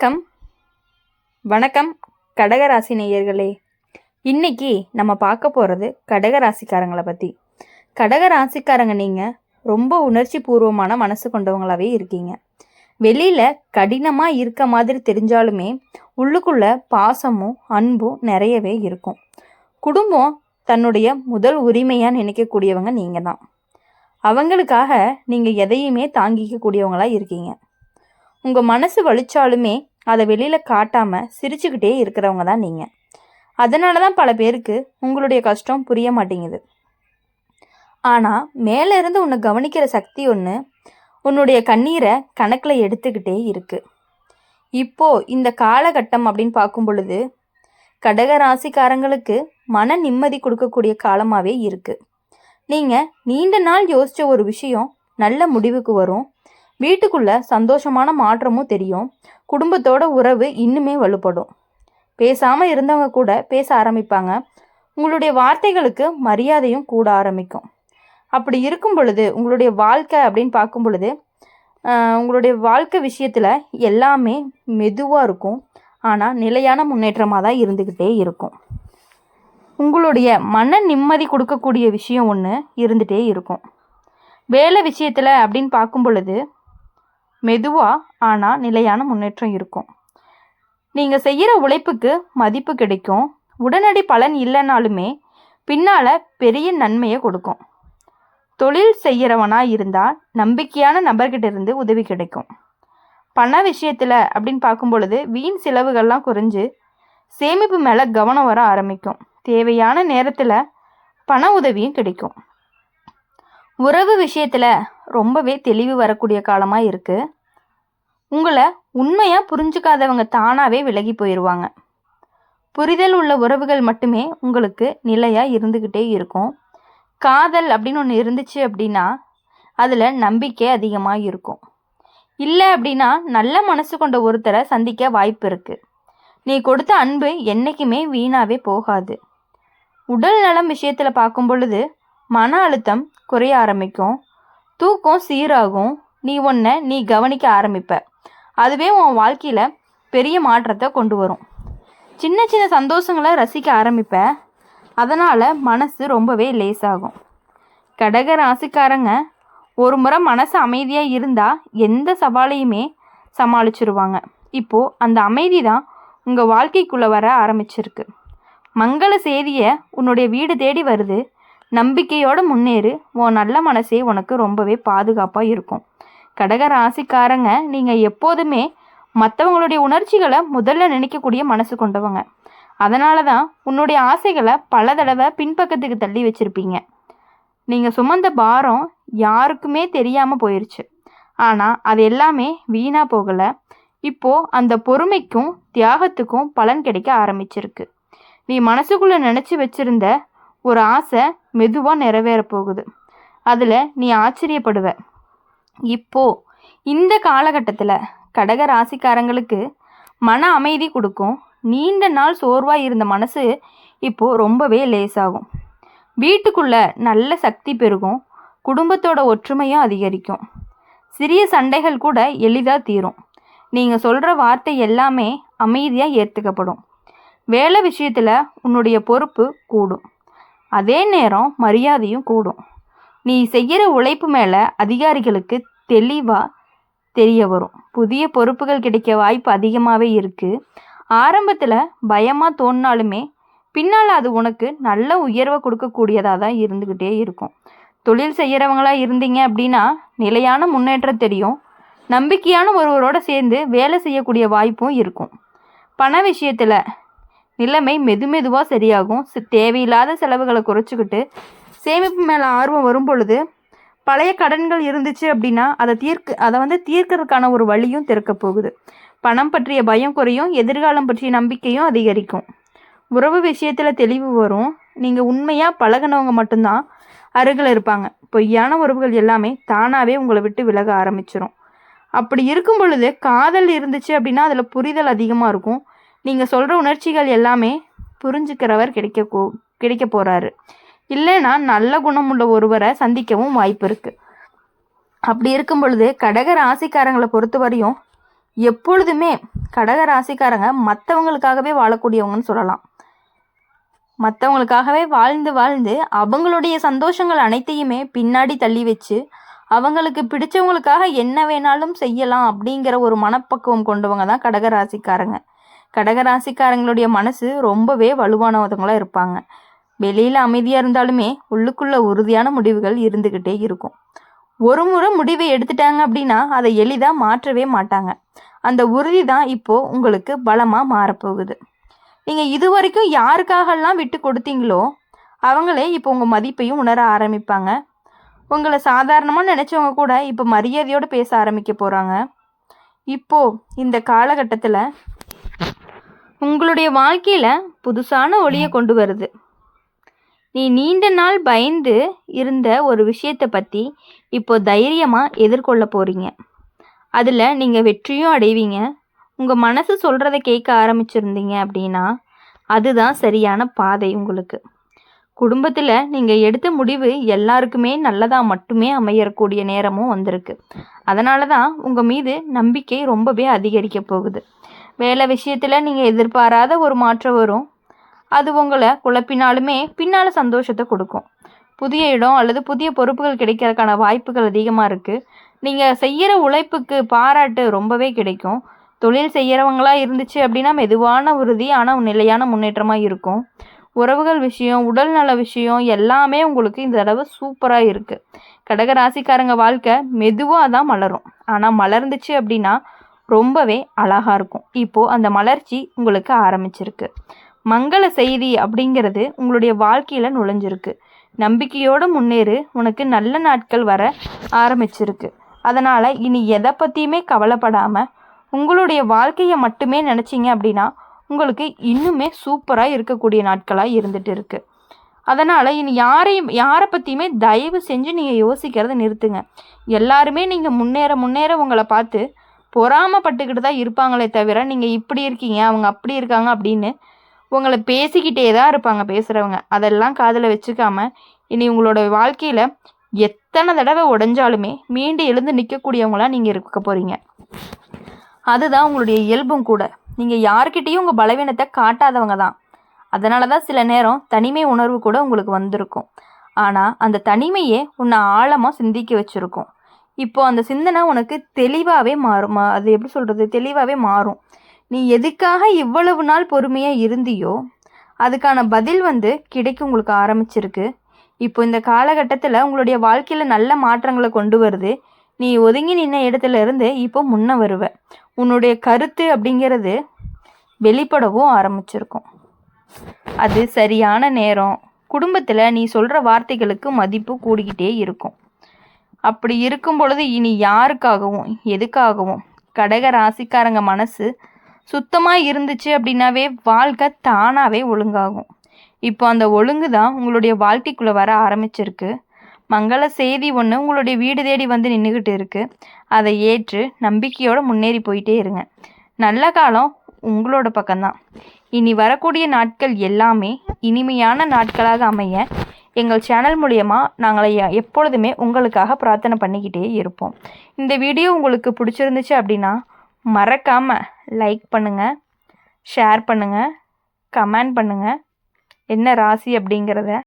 வணக்கம் வணக்கம் கடகராசி நேயர்களே. இன்னைக்கு நம்ம பார்க்க போகிறது கடகராசிக்காரங்களை பற்றி. கடகராசிக்காரங்க நீங்கள் ரொம்ப உணர்ச்சி பூர்வமான மனசு கொண்டவங்களாகவே இருக்கீங்க. வெளியில் கடினமாக இருக்க மாதிரி தெரிஞ்சாலுமே உள்ளுக்குள்ள பாசமும் அன்பும் நிறையவே இருக்கும். குடும்பம் தன்னுடைய முதல் உரிமையாக நினைக்கக்கூடியவங்க நீங்கள் தான். அவங்களுக்காக நீங்கள் எதையுமே தாங்கிக்கக்கூடியவங்களாக இருக்கீங்க. உங்கள் மனசு வலிச்சாலுமே அதை வெளியில் காட்டாமல் சிரிச்சுக்கிட்டே இருக்கிறவங்க தான் நீங்கள். அதனால தான் பல பேருக்கு உங்களுடைய கஷ்டம் புரிய மாட்டேங்குது. ஆனால் மேலே இருந்து உன்னை கவனிக்கிற சக்தி ஒன்று உன்னுடைய கண்ணீரை கணக்கில் எடுத்துக்கிட்டே இருக்குது. இப்போது இந்த காலகட்டம் அப்படின்னு பார்க்கும் பொழுது கடகராசிக்காரங்களுக்கு மன நிம்மதி கொடுக்கக்கூடிய காலமாகவே இருக்குது. நீங்கள் நீண்ட நாள் யோசித்த ஒரு விஷயம் நல்ல முடிவுக்கு வரும். வீட்டுக்குள்ள சந்தோஷமான மாற்றமும் தெரியும். குடும்பத்தோட உறவு இன்னுமே வலுப்படும். பேசாமல் இருந்தவங்க கூட பேச ஆரம்பிப்பாங்க. உங்களுடைய வார்த்தைகளுக்கு மரியாதையும் கூட ஆரம்பிக்கும். அப்படி இருக்கும் பொழுது உங்களுடைய வாழ்க்கை அப்படின்னு பார்க்கும் பொழுது உங்களுடைய வாழ்க்கை விஷயத்தில் எல்லாமே மெதுவாக இருக்கும். ஆனால் நிலையான முன்னேற்றமாக தான் இருந்துக்கிட்டே இருக்கும். உங்களுடைய மன நிம்மதி கொடுக்கக்கூடிய விஷயம் ஒன்று இருந்துகிட்டே இருக்கும். வேலை விஷயத்தில் அப்படின்னு பார்க்கும் பொழுது மெதுவாக ஆனால் நிலையான முன்னேற்றம் இருக்கும். நீங்கள் செய்கிற உழைப்புக்கு மதிப்பு கிடைக்கும். உடனடி பலன் இல்லைனாலுமே பின்னால் பெரிய நன்மையை கொடுக்கும். தொழில் செய்கிறவனாக இருந்தால் நம்பிக்கையான நபர்கிட்ட இருந்து உதவி கிடைக்கும். பண விஷயத்தில் அப்படின்னு பார்க்கும் பொழுது வீண் செலவுகள்லாம் குறைஞ்சு சேமிப்பு மேலே கவனம் வர ஆரம்பிக்கும். தேவையான நேரத்தில் பண உதவியும் கிடைக்கும். உறவு விஷயத்தில் ரொம்பவே தெளிவு வரக்கூடிய காலமாக இருக்குது. உங்களை உண்மையாக புரிஞ்சுக்காதவங்க தானாகவே விலகி போயிடுவாங்க. புரிதல் உள்ள உறவுகள் மட்டுமே உங்களுக்கு நிலையாக இருந்துக்கிட்டே இருக்கும். காதல் அப்படின்னு ஒன்று இருந்துச்சு அப்படின்னா அதில் நம்பிக்கை அதிகமாக இருக்கும். இல்லை அப்படின்னா நல்ல மனசு கொண்ட ஒருத்தரை சந்திக்க வாய்ப்பு இருக்குது. நீ கொடுத்த அன்பு என்றைக்குமே வீணாகவே போகாது. உடல் நலம் விஷயத்தில் பார்க்கும் பொழுது மன அழுத்தம் குறைய ஆரம்பிக்கும். தூக்கம் சீராகும். நீ கவனிக்க ஆரம்பிப்ப. அதுவே உன் வாழ்க்கையில் பெரிய மாற்றத்தை கொண்டு வரும். சின்ன சின்ன சந்தோஷங்களை ரசிக்க ஆரம்பிப்ப. அதனால் மனசு ரொம்பவே லேசாகும். கடக ராசிக்காரங்க ஒரு முறை மனசு அமைதியாக இருந்தால் எந்த சவாலையுமே சமாளிச்சிருவாங்க. இப்போது அந்த அமைதி தான் உங்கள் வாழ்க்கைக்குள்ளே வர ஆரம்பிச்சிருக்கு. மங்கள செய்தியை உன்னுடைய வீடு தேடி வருது. நம்பிக்கையோடு முன்னேறு. உன் நல்ல மனசே உனக்கு ரொம்பவே பாதுகாப்பாக இருக்கும். கடக ராசிக்காரங்க நீங்கள் எப்போதுமே மற்றவங்களுடைய உணர்ச்சிகளை முதல்ல நினைக்கக்கூடிய மனசு கொண்டவங்க. அதனால தான் உன்னுடைய ஆசைகளை பல தடவை பின்பக்கத்துக்கு தள்ளி வச்சுருப்பீங்க. நீங்கள் சுமந்த பாரம் யாருக்குமே தெரியாமல் போயிடுச்சு. ஆனால் அது எல்லாமே வீணாக போகலை. இப்போது அந்த பொறுமைக்கும் தியாகத்துக்கும் பலன் கிடைக்க ஆரம்பிச்சிருக்கு. நீ மனசுக்குள்ளே நினச்சி வச்சுருந்த ஒரு ஆசை மெதுவாக நிறைவேற போகுது. அதில் நீ ஆச்சரியப்படுவ. இப்போது இந்த காலகட்டத்தில் கடக ராசிக்காரங்களுக்கு மன அமைதி கொடுக்கும். நீண்ட நாள் சோர்வாக இருந்த மனசு இப்போது ரொம்பவே லேசாகும். வீட்டுக்குள்ளே நல்ல சக்தி பெருகும். குடும்பத்தோட ஒற்றுமையும் அதிகரிக்கும். சிறிய சண்டைகள் கூட எளிதாக தீரும். நீங்கள் சொல்கிற வார்த்தை எல்லாமே அமைதியாக ஏற்றுக்கப்படும். வேலை விஷயத்தில் உன்னுடைய பொறுப்பு கூடும். அதே நேரம் மரியாதையும் கூடும். நீ செய்கிற உழைப்பு மேலே அதிகாரிகளுக்கு தெளிவாக தெரிய வரும். புதிய பொறுப்புகள் கிடைக்க வாய்ப்பு அதிகமாகவே இருக்குது. ஆரம்பத்தில் பயமாக தோணினாலுமே பின்னால் அது உனக்கு நல்ல உயர்வை கொடுக்கக்கூடியதாக தான் இருந்துக்கிட்டே இருக்கும். தொழில் செய்கிறவங்களா இருந்தீங்க அப்படின்னா நிலையான முன்னேற்றம் தெரியும். நம்பிக்கையான ஒருவரோடு சேர்ந்து வேலை செய்யக்கூடிய வாய்ப்பும் இருக்கும். பண விஷயத்தில் நிலைமை மெதுவாக சரியாகும். தேவையில்லாத செலவுகளை குறைச்சிக்கிட்டு சேமிப்பு மேலே ஆர்வம் வரும் பொழுது பழைய கடன்கள் இருந்துச்சு அப்படின்னா அதை தீர்க்கிறதுக்கான ஒரு வழியும் திறக்க போகுது. பணம் பற்றிய பயம் குறையும். எதிர்காலம் பற்றிய நம்பிக்கையும் அதிகரிக்கும். உறவு விஷயத்தில் தெளிவு வரும். நீங்கள் உண்மையாக பழகினவங்க மட்டும்தான் அருகில் இருப்பாங்க. பொய்யான உறவுகள் எல்லாமே தானாகவே உங்களை விட்டு விலக ஆரம்பிச்சிடும். அப்படி இருக்கும் பொழுது காதல் இருந்துச்சு அப்படின்னா அதில் புரிதல் அதிகமாக இருக்கும். நீங்கள் சொல்கிற உணர்ச்சிகள் எல்லாமே புரிஞ்சுக்கிறவர் கிடைக்க போகிறாரு. இல்லைன்னா நல்ல குணமுள்ள ஒருவரை சந்திக்கவும் வாய்ப்பு இருக்குது. அப்படி இருக்கும் பொழுது கடக ராசிக்காரங்களை பொறுத்த வரையும் எப்பொழுதுமே கடக ராசிக்காரங்க மற்றவங்களுக்காகவே வாழக்கூடியவங்கன்னு சொல்லலாம். மற்றவங்களுக்காகவே வாழ்ந்து வாழ்ந்து அவங்களுடைய சந்தோஷங்கள் அனைத்தையுமே பின்னாடி தள்ளி வச்சு அவங்களுக்கு பிடிச்சவங்களுக்காக என்ன வேணாலும் செய்யலாம் அப்படிங்கிற ஒரு மனப்பக்குவம் கொண்டவங்க தான் கடகராசிக்காரங்க. கடகராசிக்காரங்களுடைய மனசு ரொம்பவே வலுவானவங்களாக இருப்பாங்க. வெளியில் அமைதியாக இருந்தாலுமே உள்ளுக்குள்ள உறுதியான முடிவுகள் இருந்துக்கிட்டே இருக்கும். ஒரு முறை முடிவை எடுத்துட்டாங்க அப்படின்னா அதை எளிதாக மாற்றவே மாட்டாங்க. அந்த உறுதி தான் இப்போது உங்களுக்கு பலமாக மாறப்போகுது. நீங்கள் இது வரைக்கும் யாருக்காகலாம் விட்டு கொடுத்தீங்களோ அவங்களே இப்போ உங்கள் மதிப்பையும் உணர ஆரம்பிப்பாங்க. உங்களை சாதாரணமாக நினச்சவங்க கூட இப்போ மரியாதையோடு பேச ஆரம்பிக்க போகிறாங்க. இப்போது இந்த காலகட்டத்தில் உங்களுடைய வாழ்க்கையில் புதுசான ஒளியை கொண்டு வருது. நீ நீண்ட நாள் பயந்து இருந்த ஒரு விஷயத்தை பற்றி இப்போ தைரியமாக எதிர்கொள்ள போகிறீங்க. அதில் நீங்கள் வெற்றியும் அடைவீங்க. உங்கள் மனசு சொல்கிறத கேட்க ஆரம்பிச்சிருந்தீங்க அப்படின்னா அதுதான் சரியான பாதை உங்களுக்கு. குடும்பத்தில் நீங்கள் எடுத்த முடிவு எல்லாருக்குமே நல்லதாக மட்டுமே அமையக்கூடிய நேரமும் வந்திருக்கு. அதனால தான் உங்கள் மீது நம்பிக்கை ரொம்பவே அதிகரிக்க போகுது. வேலை விஷயத்தில் நீங்கள் எதிர்பாராத ஒரு மாற்றம் வரும். அது உங்களை குழப்பினாலுமே பின்னால் சந்தோஷத்தை கொடுக்கும். புதிய இடம் அல்லது புதிய பொறுப்புகள் கிடைக்கிறதுக்கான வாய்ப்புகள் அதிகமாக இருக்குது. நீங்கள் செய்கிற உழைப்புக்கு பாராட்டு ரொம்பவே கிடைக்கும். தொழில் செய்கிறவங்களாக இருந்துச்சு அப்படின்னா மெதுவான உறுதி ஆனால் நிலையான முன்னேற்றமாக இருக்கும். உறவுகள் விஷயம், உடல் நல விஷயம் எல்லாமே உங்களுக்கு இந்த தடவை சூப்பராக இருக்குது. கடகராசிக்காரங்க வாழ்க்கை மெதுவாக தான் மலரும். ஆனால் மலர்ந்துச்சு அப்படின்னா ரொம்பவே அழகாக இருக்கும். இப்போது அந்த மலர்ச்சி உங்களுக்கு ஆரம்பிச்சிருக்கு. மங்கள செய்தி அப்படிங்கிறது உங்களுடைய வாழ்க்கையில் நுழைஞ்சிருக்கு. நம்பிக்கையோடு முன்னேறு. உனக்கு நல்ல நாட்கள் வர ஆரம்பிச்சிருக்கு. அதனால் இனி எதை பற்றியுமே கவலைப்படாமல் உங்களுடைய வாழ்க்கையை மட்டுமே நினச்சிங்க அப்படின்னா உங்களுக்கு இன்னுமே சூப்பராக இருக்கக்கூடிய நாட்களாக இருந்துகிட்டு இருக்குது. அதனால் இனி யாரை பற்றியுமே தயவு செஞ்சு நீங்கள் யோசிக்கிறத நிறுத்துங்க. எல்லாருமே நீங்கள் முன்னேற உங்களை பார்த்து பொறாமப்பட்டுக்கிட்டு தான் இருப்பாங்களே தவிர நீங்கள் இப்படி இருக்கீங்க அவங்க அப்படி இருக்காங்க அப்படின்னு உங்களை பேசிக்கிட்டே தான் இருப்பாங்க பேசுகிறவங்க. அதெல்லாம் காதில் வச்சுக்காம இனி உங்களோட வாழ்க்கையில் எத்தனை தடவை உடைஞ்சாலுமே மீண்டு எழுந்து நிற்கக்கூடியவங்களாம் நீங்கள் இருக்க போகிறீங்க. அதுதான் உங்களுடைய இயல்பும் கூட. நீங்கள் யார்கிட்டையும் உங்கள் பலவீனத்தை காட்டாதவங்க தான். அதனால தான் சில நேரம் தனிமை உணர்வு கூட உங்களுக்கு வந்திருக்கும். ஆனால் அந்த தனிமையே உன்னை ஆழமாக சிந்திக்க வச்சுருக்கும். இப்போது அந்த சிந்தனை உனக்கு தெளிவாகவே மாறும். அது எப்படி சொல்கிறது, தெளிவாகவே மாறும். நீ எதுக்காக இவ்வளவு நாள் பொறுமையாக இருந்தியோ அதுக்கான பதில் கிடைக்க உங்களுக்கு ஆரம்பிச்சிருக்கு. இப்போ இந்த காலகட்டத்தில் உங்களுடைய வாழ்க்கையில் நல்ல மாற்றங்களை கொண்டு வருது. நீ ஒதுங்கி நின்ன இடத்துல இருந்து இப்போ முன்ன வருவ. உன்னுடைய கருத்து அப்படிங்கிறது வெளிப்படவும் ஆரம்பிச்சிருக்கும். அது சரியான நேரம். குடும்பத்தில் நீ சொல்கிற வார்த்தைகளுக்கு மதிப்பு கூடிக்கிட்டே இருக்கும். அப்படி இருக்கும் பொழுது இனி யாருக்காகவும் எதுக்காகவும் கடக ராசிக்காரங்க மனசு சுத்தமாக இருந்துச்சு அப்படின்னாவே வாழ்க்கை தானாகவே ஒழுங்காகும். இப்போ அந்த ஒழுங்கு தான் உங்களுடைய வாழ்க்கைக்குள்ளே வர ஆரம்பிச்சிருக்கு. மங்கள செய்தி ஒன்று உங்களுடைய வீடு தேடி நின்றுக்கிட்டு இருக்குது. அதை ஏற்று நம்பிக்கையோடு முன்னேறி போயிட்டே இருங்க. நல்ல காலம் உங்களோட பக்கம்தான். இனி வரக்கூடிய நாட்கள் எல்லாமே இனிமையான நாட்களாக அமைய எங்கள் சேனல் மூலயமா நாங்கள் எப்பொழுதுமே உங்களுக்காக பிரார்த்தனை பண்ணிக்கிட்டே இருப்போம். இந்த வீடியோ உங்களுக்கு பிடிச்சிருந்துச்சு அப்படின்னா மறக்காமல் லைக் பண்ணுங்கள், ஷேர் பண்ணுங்கள், கமெண்ட் பண்ணுங்கள். என்ன ராசி அப்படிங்கிறத